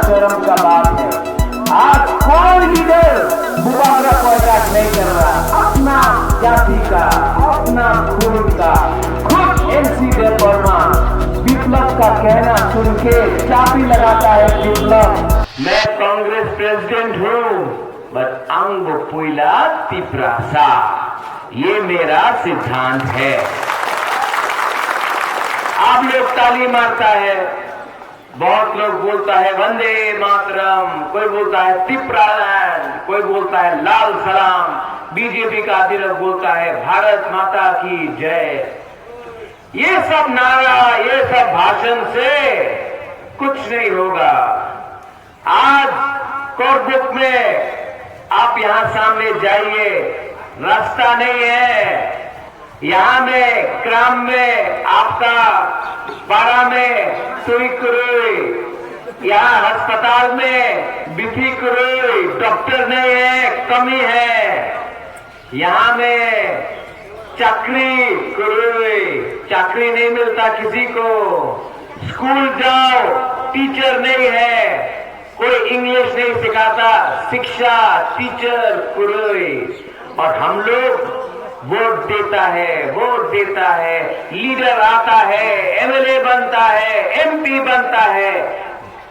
शर्म का बात है। आज कोई लीडर मुबारक को अटैक नहीं कर रहा, अपना जाति का, अपना खून का। खुद एनसी देव वर्मा विप्लव का कहना सुन के चाबी लगाता है विप्लव। मैं कांग्रेस प्रेसिडेंट हूँ, बट अंग पुइला तिप्रासा, ये मेरा सिद्धांत है। आप लोग ताली मारता है, बहुत लोग बोलता है वंदे मातरम, कोई बोलता है तिप्रालैंड, कोई बोलता है लाल सलाम, बीजेपी का अधिरथ बोलता है भारत माता की जय। ये सब नारा, ये सब भाषण से कुछ नहीं होगा। आज कोर्ट में आप यहां सामने जाइए, रास्ता नहीं है। यहां में क्राम में आपका पारा में सुई कुरुई, यहाँ अस्पताल में बिथी कुरुई, डॉक्टर नहीं है, कमी है। यहाँ में चाकरी कुरुई, चाकरी नहीं मिलता किसी को। स्कूल जाओ, टीचर नहीं है, कोई इंग्लिश नहीं सिखाता, शिक्षा टीचर कुरुई। और हम लोग वोट देता है, लीडर आता है, एमएलए बनता है, एमपी बनता है,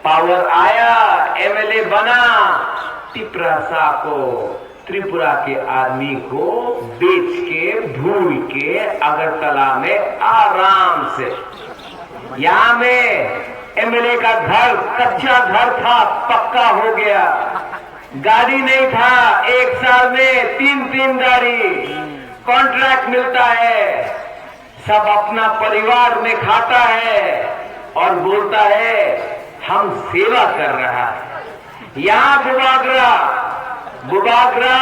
पावर आया, एमएलए बना, तिप्रासा को, त्रिपुरा के आदमी को बेच के, भूल के अगरतला में आराम से। यहां में एमएलए का घर, कच्चा घर था, पक्का हो गया। गाड़ी नहीं था, एक साल में 3 गाड़ी, कॉन्ट्रैक्ट मिलता है, सब अपना परिवार में खाता है और बोलता है हम सेवा कर रहा है। यहां बुबागरा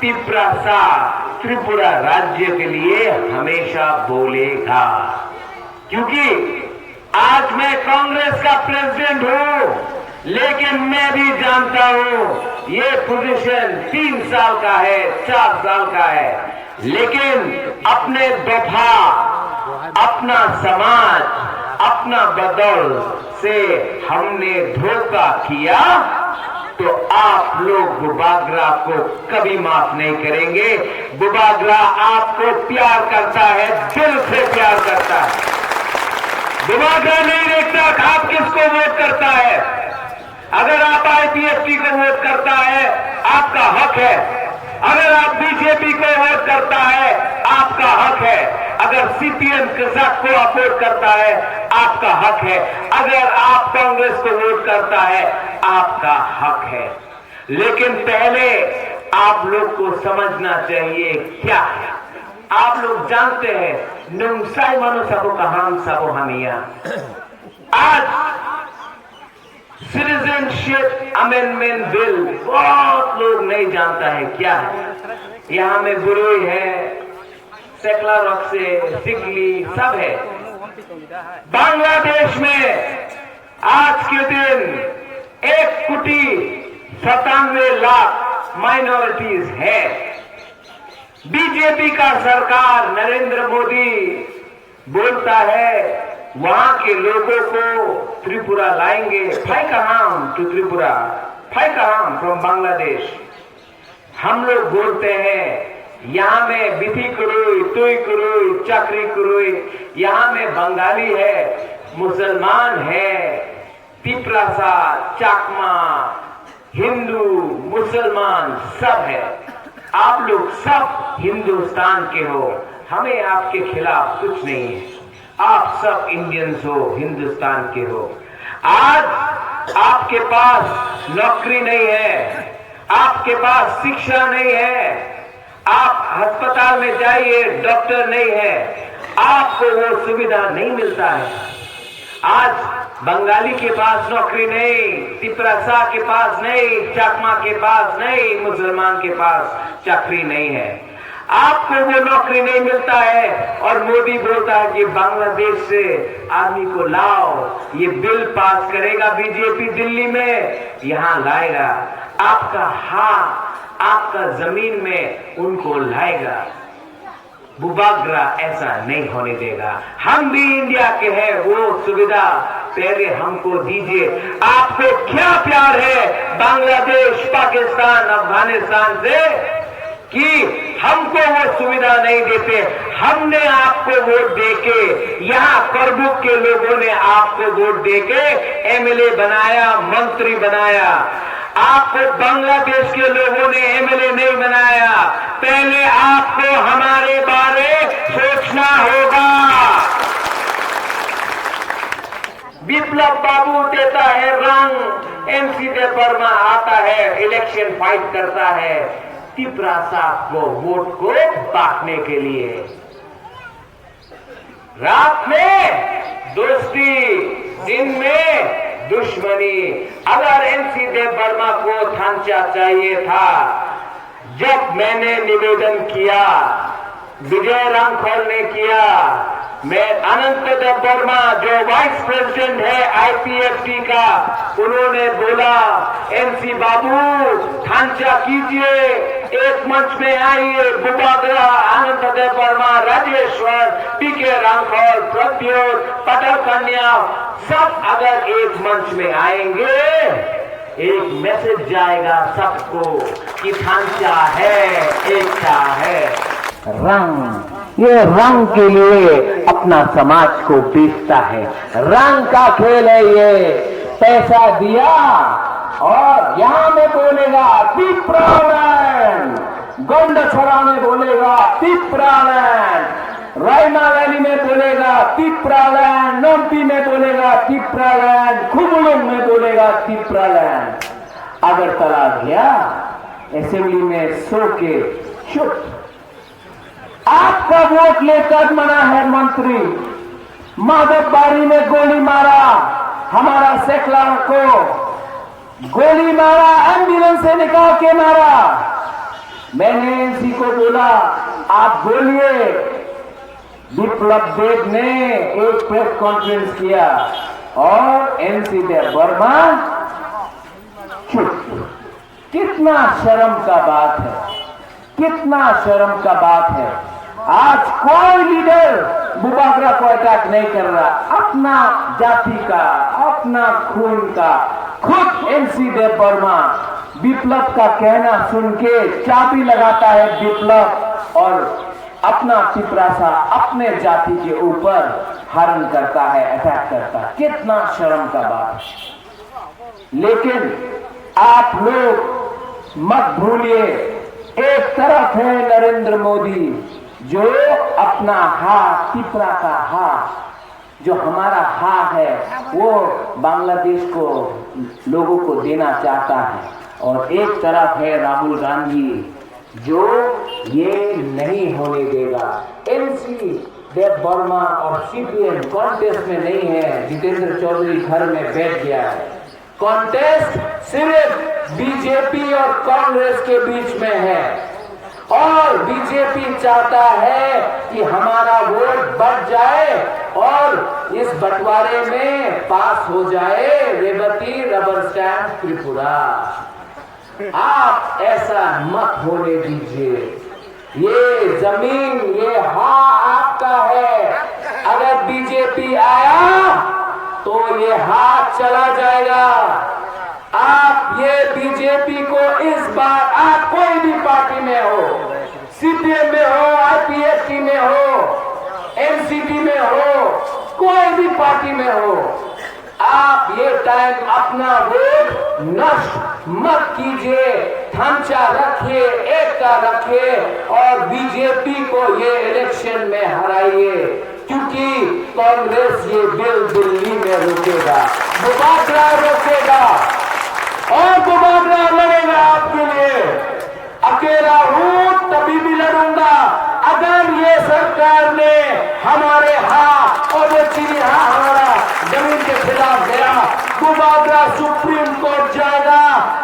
तिप्रासा त्रिपुरा राज्य के लिए हमेशा बोलेगा, क्योंकि आज मैं कांग्रेस का प्रेसिडेंट हूं, लेकिन मैं भी जानता हूं ये पोजीशन 3 साल का है, 4 साल का है, लेकिन अपने दफा, अपना समाज, अपना बदौल से हमने धोखा किया तो आप लोग बुबागरा को कभी माफ नहीं करेंगे। बुबागरा आपको प्यार करता है, दिल से प्यार करता है। बुबागरा नहीं देखता आप किसको वोट करता है। अगर आप आईपीएफटी को वोट करता है, आपका हक है। अगर आप बीजेपी को वोट करता है, आपका हक है। अगर सीपीएम कजाक को वोट करता है, आपका हक है। अगर आप कांग्रेस को वोट करता है, आपका हक है। लेकिन पहले आप लोग को समझना चाहिए क्या है। आप लोग जानते हैं नुंसाई मनो सबो कहाम सबो हमिया। आज सिटीजनशिप अमेंडमेंट बिल बहुत लोग नहीं जानता है क्या है। यहाँ में बुरुई है, सेकला रॉक से सिगली सब है। बांग्लादेश में आज के दिन 1,97,00,000 माइनॉरिटीज है। बीजेपी का सरकार नरेंद्र मोदी बोलता है वहां के लोगों को त्रिपुरा लाएंगे। फाइकाहाम टू त्रिपुरा, फाइकाहाम फ्रॉम बांग्लादेश। हम लोग बोलते हैं यहाँ में बिथी कुरुई, तुई कुरुई, चाकरी कुरुई, यहाँ में बंगाली है, मुसलमान है, तिप्रासा, चाकमा, हिंदू, मुसलमान सब है। आप लोग सब हिंदुस्तान के हो, हमें आपके खिलाफ कुछ नहीं है। आप सब इंडियंस हो, हिंदुस्तान के हो। आज आपके पास नौकरी नहीं है, आपके पास शिक्षा नहीं है, आप अस्पताल में जाइए, डॉक्टर नहीं है, आपको वो सुविधा नहीं मिलता है। आज बंगाली के पास नौकरी नहीं, तिप्रासा के पास नहीं, चाकमा के पास नहीं, मुसलमान के पास चाकरी नहीं है। आपको वो नौकरी नहीं मिलता है और मोदी बोलता है कि बांग्लादेश से आदमी को लाओ। ये बिल पास करेगा बीजेपी दिल्ली में, यहां लाएगा। आपका हाथ, आपका जमीन में उनको लाएगा। बुबागरा ऐसा नहीं होने देगा। हम भी इंडिया के हैं, वो सुविधा पहले हमको दीजिए। आपको क्या प्यार है बांग्लादेश, पाकिस्तान, अफगानिस्तान से कि हमको वो सुविधा नहीं देते? हमने आपको वोट देके, यहाँ करबुक के लोगों ने आपको वोट देके एमएलए बनाया, मंत्री बनाया। आपको बांग्लादेश के लोगों ने एमएलए नहीं बनाया। पहले आपको हमारे बारे सोचना होगा। विप्लव बाबू देता है रंग, एनसी देवबर्मा आता है, इलेक्शन फाइट करता है तिपरा साहब को वोट को बांटने के लिए। रात में दोस्ती, दिन में दुश्मनी। अगर एनसी देवबर्मा को थांचा चाहिए था, जब मैंने निवेदन किया, विजय रामखोल ने किया, मैं अनंत देवबर्मा जो वाइस प्रेसिडेंट है आईपीएफटी का, उन्होंने बोला एनसी बाबू थांचा कीजिए, एक मंच में आइए। बुबागरा, अनंत देवबर्मा, राजेश्वर, पीके रामखोल, प्रत्योत, पटल कन्या सब अगर एक मंच में आएंगे, एक मैसेज जाएगा सबको कि थांचा है, एकता है। रंग, ये रंग के लिए अपना समाज को बेचता है। रंग का खेल है ये। पैसा दिया और यहां में बोलेगा तिप्रालैंड, गोंडछोरा में बोलेगा तिप्रालैंड, रायमा वैली में बोलेगा तिप्रालैंड, नोम्पी में बोलेगा तिप्रालैंड, खुबुलुंग में बोलेगा तिप्रालैंड। अगरतला गया असेंबली में सो के चुप। आपका वोट लेकर मना है मंत्री। माधवबाड़ी में गोली मारा, हमारा सेक्युलर को गोली मारा, एम्बुलेंस से निकाल के मारा। मैंने एनसी को बोला आप बोलिए। विप्लव देव ने एक प्रेस कॉन्फ्रेंस किया और एनसी देवबर्मा चुप। कितना शर्म का बात है, कितना शर्म का बात है। आज कोई लीडर बुबागरा को अटैक नहीं कर रहा, अपना जाति का, अपना खून का। खुद एनसी देवबर्मा विप्लव का कहना सुन के चाबी लगाता है विप्लव और अपना तिपरासा अपने जाति के ऊपर हरण करता है, अटैक करता है। कितना शर्म का बात। लेकिन आप लोग मत भूलिए, एक तरफ है नरेंद्र मोदी जो अपना हा, तिपरा का हा, जो हमारा हा है वो बांग्लादेश को लोगों को देना चाहता है, और एक तरफ है राहुल गांधी जो ये नहीं होने देगा। एनसी देवबर्मा और सीपीएम कॉन्टेस्ट में नहीं है। जितेंद्र चौधरी घर में बैठ गया है। कॉन्टेस्ट सिर्फ बीजेपी और कांग्रेस के बीच में है, और बीजेपी चाहता है कि हमारा वोट बढ़ जाए और इस बंटवारे में पास हो जाए रेवती रबर स्टैंप त्रिपुरा। आप ऐसा मत होने दीजिए। ये जमीन, ये हाथ आपका है। अगर बीजेपी आया तो ये हाथ चला जाएगा। आप ये बीजेपी को इस बार, आप कोई भी पार्टी में हो, सीपीएम में हो, आईपीएफटी में हो, एनसीपी में हो, कोई भी पार्टी में हो, आप ये टाइम अपना वोट नष्ट मत कीजिए। थांचा रखिए, एकता रखिए और बीजेपी को ये इलेक्शन में हराइए, क्योंकि कांग्रेस ये बिल दिल्ली में रोकेगा, बुबागरा रोकेगा और बुबागरा लड़ेगा आपके लिए। अकेला हूं तभी भी लड़ूंगा अगर ये सरकार ने हमारे हाथ और ये चीनी हमारा जमीन के खिलाफ गया। बुबागरा सुप्रीम कोर्ट जाएगा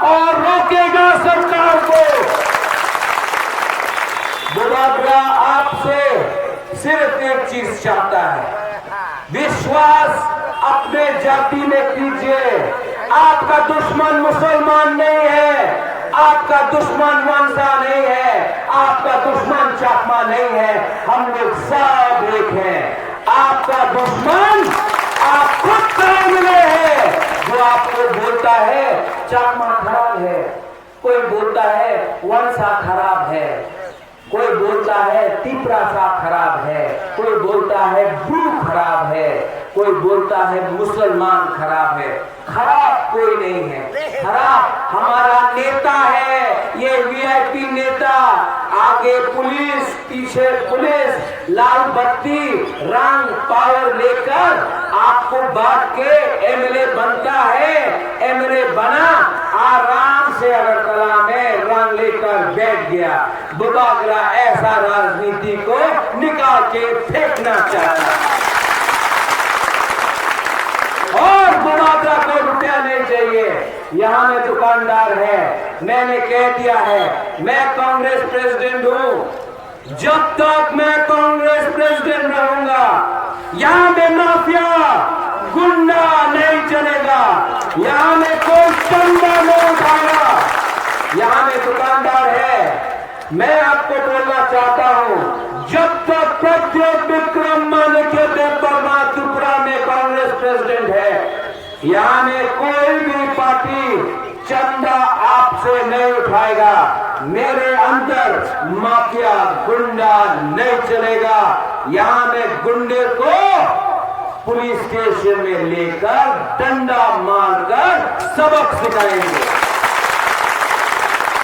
और रोकेगा सरकार को। बुबागरा आपसे सिर्फ एक चीज चाहता है, विश्वास अपने जाति में कीजिए। आपका दुश्मन मुसलमान नहीं है, आपका दुश्मन वंशा नहीं है, आपका दुश्मन चाकमा नहीं है। हम लोग सब एक हैं। आपका दुश्मन आप खुद एमएलए है जो आपको बोलता है चाकमा खराब है, कोई बोलता है वंशा खराब है, कोई बोलता है तिपरा सा खराब है, कोई बोलता है ब्रू खराब है, कोई बोलता है मुसलमान खराब है। खराब कोई नहीं है, खराब हमारा नेता है। ये वीआईपी नेता, आगे पुलिस पीछे पुलिस, लाल बत्ती रंग पावर लेकर आपको बांट के एमएलए बनता है। एमएलए बना, आराम से अगरतला में रंग लेकर बैठ गया। बुबागरा ऐसा राजनीति को निकाल के फेंकना चाहता है और बुबागरा को रुपया नहीं चाहिए। यहाँ में दुकानदार है, मैंने कह दिया है मैं कांग्रेस प्रेसिडेंट हूँ। जब तक मैं कांग्रेस प्रेसिडेंट रहूंगा यहाँ में माफिया गुंडा नहीं चलेगा, यहाँ में कोई चंदा नहीं उठाएगा। यहाँ में दुकानदार है, मैं आपको बोलना चाहता हूँ जब तक प्रत्येक विक्रम मानिक्य देवबर्मा त्रिपुरा में कांग्रेस प्रेसिडेंट है, यहाँ में कोई भी पार्टी चंदा आपसे नहीं उठाएगा। मेरे अंदर माफिया गुंडा नहीं चलेगा। यहाँ में गुंडे को पुलिस स्टेशन में लेकर डंडा मारकर सबक सिखाएंगे।